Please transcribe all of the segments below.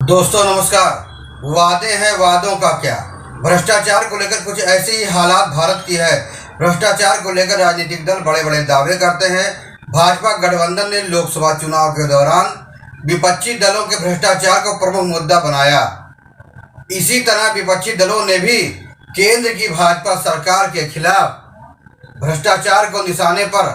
दोस्तों नमस्कार। वादे हैं, वादों का क्या। भ्रष्टाचार को लेकर कुछ ऐसी ही हालात भारत की है। भ्रष्टाचार को लेकर राजनीतिक दल बड़े बड़े दावे करते हैं। भाजपा गठबंधन ने लोकसभा चुनाव के दौरान विपक्षी दलों के भ्रष्टाचार को प्रमुख मुद्दा बनाया। इसी तरह विपक्षी दलों ने भी केंद्र की भाजपा सरकार के खिलाफ भ्रष्टाचार को निशाने पर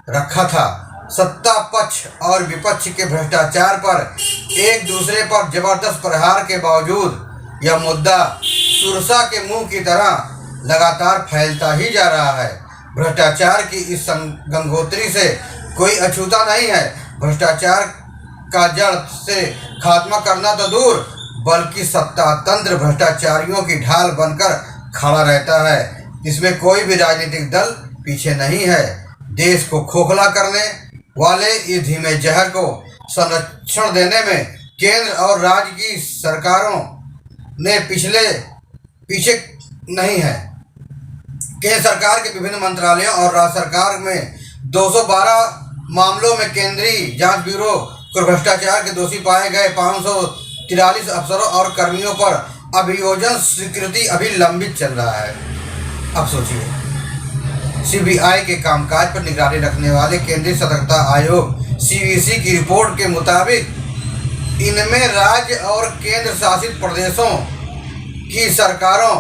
रखा था। सत्ता पक्ष और विपक्ष के भ्रष्टाचार पर एक दूसरे पर जबरदस्त प्रहार के बावजूद यह मुद्दा सुरसा के मुंह की तरह लगातार फैलता ही जा रहा है। भ्रष्टाचार की इस गंगोत्री से कोई अछूता नहीं है। भ्रष्टाचार का जड़ से खात्मा करना तो दूर, बल्कि सत्ता तंत्र भ्रष्टाचारियों की ढाल बनकर खड़ा रहता है। इसमें कोई भी राजनीतिक दल पीछे नहीं है। देश को खोखला करने वाले इस धीमे जहर को संरक्षण देने में केंद्र और राज्य की सरकारों ने पीछे नहीं है। केंद्र सरकार के विभिन्न मंत्रालयों और राज्य सरकार में 212 मामलों में केंद्रीय जांच ब्यूरो को भ्रष्टाचार के दोषी पाए गए 543 अफसरों और कर्मियों पर अभियोजन स्वीकृति अभी लंबित चल रहा है। अब सोचिए, सीबीआई के कामकाज पर निगरानी रखने वाले केंद्रीय सतर्कता आयोग सीवीसी की रिपोर्ट के मुताबिक इनमें राज्य और केंद्र शासित प्रदेशों की सरकारों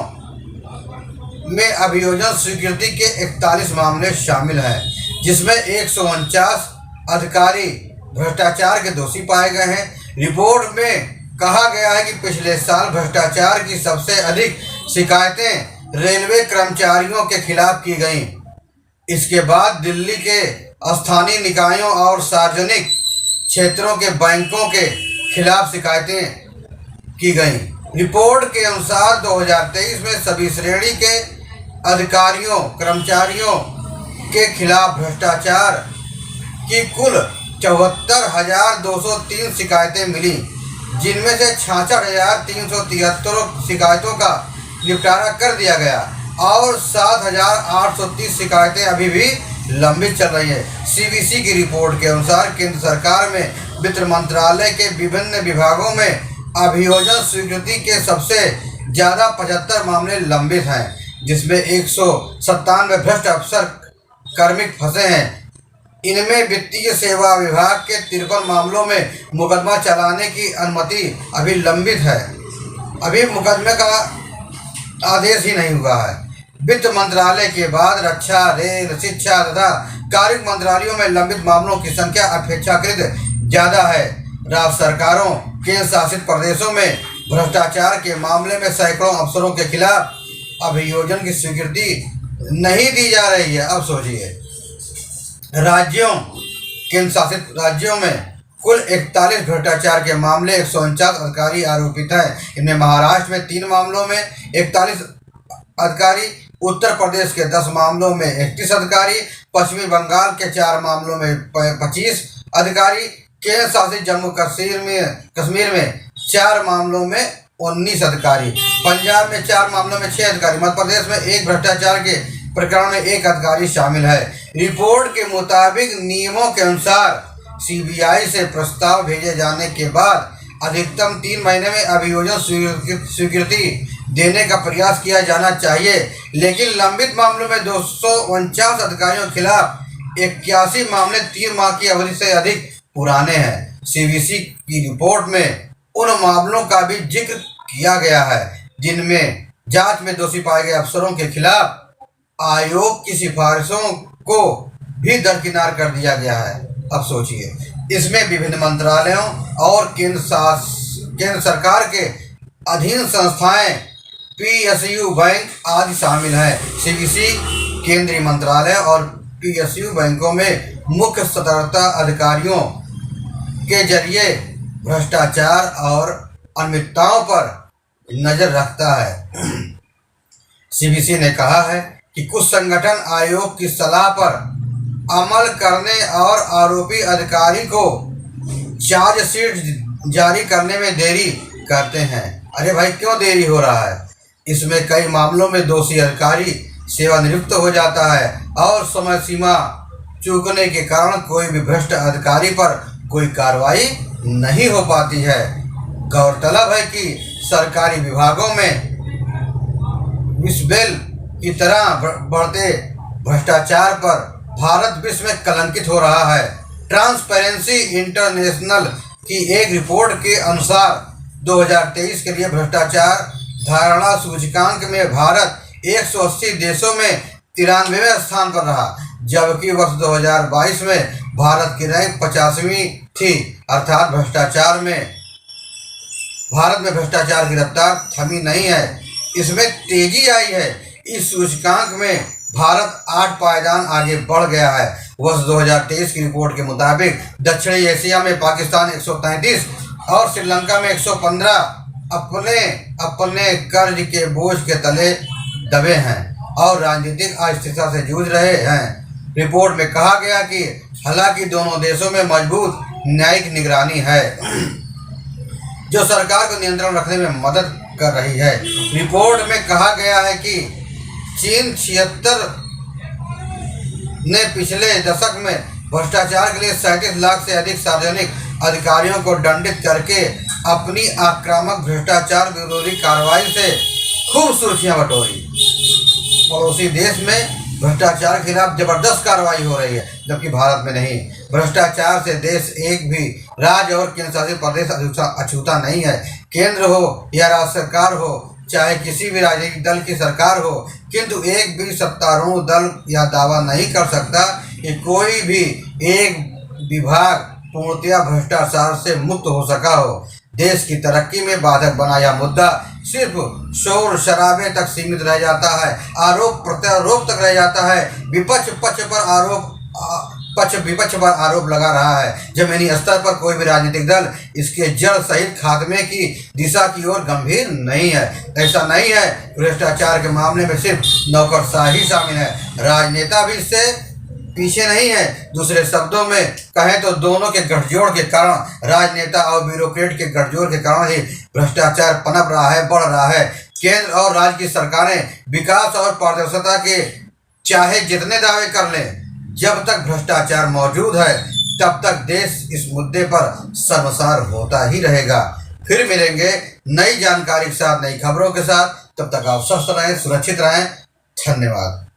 में अभियोजन स्वीकृति के 41 मामले शामिल हैं, जिसमें 149 अधिकारी भ्रष्टाचार के दोषी पाए गए हैं। रिपोर्ट में कहा गया है कि पिछले साल भ्रष्टाचार की सबसे अधिक शिकायतें रेलवे कर्मचारियों के खिलाफ की गईं। इसके बाद दिल्ली के स्थानीय निकायों और सार्वजनिक क्षेत्रों के बैंकों के खिलाफ शिकायतें की गईं। रिपोर्ट के अनुसार 2023 में सभी श्रेणी के अधिकारियों कर्मचारियों के खिलाफ भ्रष्टाचार की कुल 74,203 शिकायतें मिली, जिनमें से 66,373 शिकायतों का निपटारा कर दिया गया और 7,830 शिकायतें अभी भी लंबित चल रही हैं। सीवीसी की रिपोर्ट के अनुसार केंद्र सरकार में वित्त मंत्रालय के विभिन्न विभागों में अभियोजन स्वीकृति के सबसे ज़्यादा 75 मामले लंबित हैं, जिसमें 197 भ्रष्ट अफसर कार्मिक फंसे हैं। इनमें वित्तीय सेवा विभाग के 53 मामलों में मुकदमा चलाने की अनुमति अभी लंबित है। अभी मुकदमे का आदेश ही नहीं हुआ है। वित्त मंत्रालय के बाद रक्षा, रेल, शिक्षा तथा कार्मिक मंत्रालयों में लंबित मामलों की संख्या अपेक्षाकृत ज़्यादा है। राज्य सरकारों, केंद्र शासित प्रदेशों में भ्रष्टाचार के मामले में सैकड़ों अफसरों के खिलाफ अभियोजन की स्वीकृति नहीं दी जा रही है। अब सोचिए, राज्यों, केंद्र शासित राज्यों में कुल 41 भ्रष्टाचार के मामले 149 अधिकारी आरोपित हैं। इनमें महाराष्ट्र में 3 मामलों में 41 अधिकारी, उत्तर प्रदेश के 10 मामलों में 31 अधिकारी, पश्चिमी बंगाल के 4 मामलों में 25 अधिकारी, केंद्र शासित जम्मू कश्मीर में 4 मामलों में 19 अधिकारी, पंजाब में 4 मामलों में 6 अधिकारी, मध्य प्रदेश में 1 भ्रष्टाचार के प्रकरण में 1 अधिकारी शामिल है। रिपोर्ट के मुताबिक नियमों के अनुसार सीबीआई से प्रस्ताव भेजे जाने के बाद अधिकतम 3 महीने में अभियोजन स्वीकृति देने का प्रयास किया जाना चाहिए, लेकिन लंबित मामलों में 249 अधिकारियों के खिलाफ 81 मामले 3 माह की अवधि से अधिक पुराने हैं। सीवीसी की रिपोर्ट में उन मामलों का भी जिक्र किया गया है जिनमें जांच में दोषी पाए गए अफसरों के खिलाफ आयोग की सिफारिशों को भी दरकिनार कर दिया गया है। अब सोचिए, इसमें विभिन्न मंत्रालयों और केंद्र सरकार के अधीन संस्थाएं, पीएसयू, बैंक आदि शामिल हैं। सीवीसी केंद्रीय मंत्रालय और पीएसयू बैंकों में मुख्य सतर्कता अधिकारियों के जरिए भ्रष्टाचार और अनियमितताओं पर नजर रखता है। सीवीसी ने कहा है कि कुछ संगठन आयोग की सलाह पर अमल करने और आरोपी अधिकारी को चार्जशीट जारी करने में देरी करते हैं। अरे भाई, क्यों देरी हो रहा है? इसमें कई मामलों में दोषी अधिकारी सेवानिवृत्त हो जाता है और समय सीमा चूकने के कारण कोई भी भ्रष्ट अधिकारी पर कोई कार्रवाई नहीं हो पाती है। गौरतलब है कि सरकारी विभागों में विषबेल की तरह बढ़ते भ्रष्टाचार पर भारत विश्व में कलंकित हो रहा है। ट्रांसपेरेंसी इंटरनेशनल की एक रिपोर्ट के अनुसार 2023 के लिए भ्रष्टाचार धारणा सूचकांक में भारत 180 देशों में 93वें स्थान पर रहा, जबकि वर्ष 2022 में भारत की रैंक 50वीं थी। अर्थात भारत में भ्रष्टाचार की रफ्तार थमी नहीं है, इसमें तेजी आई है। इस सूचकांक में भारत 8 पायदान आगे बढ़ गया है। वर्ष 2023 की रिपोर्ट के मुताबिक दक्षिणी एशिया में पाकिस्तान 133 और श्रीलंका में 115 अपने कर्ज के बोझ के तले दबे हैं और राजनीतिक अस्थिरता से जूझ रहे हैं। रिपोर्ट में कहा गया कि हालांकि दोनों देशों में मजबूत न्यायिक निगरानी है जो सरकार को नियंत्रण रखने में मदद कर रही है। रिपोर्ट में कहा गया है कि चीन 76 ने पिछले दशक में भ्रष्टाचार के लिए 37 लाख से अधिक सार्वजनिक अधिकारियों को दंडित करके अपनी आक्रामक भ्रष्टाचार विरोधी कार्रवाई से खूब सुर्खियां बटोरी। पड़ोसी देश में भ्रष्टाचार के खिलाफ जबरदस्त कार्रवाई हो रही है, जबकि भारत में नहीं। भ्रष्टाचार से देश एक भी राज्य और केंद्र शासित प्रदेश अछूता नहीं है। केंद्र हो या राज्य सरकार हो, चाहे किसी भी राजनीतिक दल की सरकार हो, किंतु एक भी सत्तारूढ़ दल यह दावा नहीं कर सकता कि कोई भी एक विभाग पूर्णतया भ्रष्टाचार से मुक्त हो सका हो। देश की तरक्की में बाधक बना यह मुद्दा सिर्फ शोर शराबे तक सीमित रह जाता है, आरोप प्रत्यारोप तक रह जाता है। विपक्ष विपक्ष पर आरोप लगा रहा है। जमीनी स्तर पर कोई भी राजनीतिक दल इसके जड़ सहित खात्मे की दिशा की ओर गंभीर नहीं है। ऐसा नहीं है, भ्रष्टाचार के मामले में सिर्फ नौकरशाही शामिल है, राजनेता भी इससे पीछे नहीं है। दूसरे शब्दों में कहें तो दोनों के गठजोड़ के कारण, राजनेता और ब्यूरोक्रेट के गठजोड़ के कारण ही भ्रष्टाचार पनप रहा है, बढ़ रहा है। केंद्र और राज्य की सरकारें विकास और पारदर्शिता के चाहे जितने दावे कर लें, जब तक भ्रष्टाचार मौजूद है तब तक देश इस मुद्दे पर शर्मसार होता ही रहेगा। फिर मिलेंगे नई जानकारी के साथ, नई खबरों के साथ। तब तक आप स्वस्थ रहें, सुरक्षित रहें। धन्यवाद।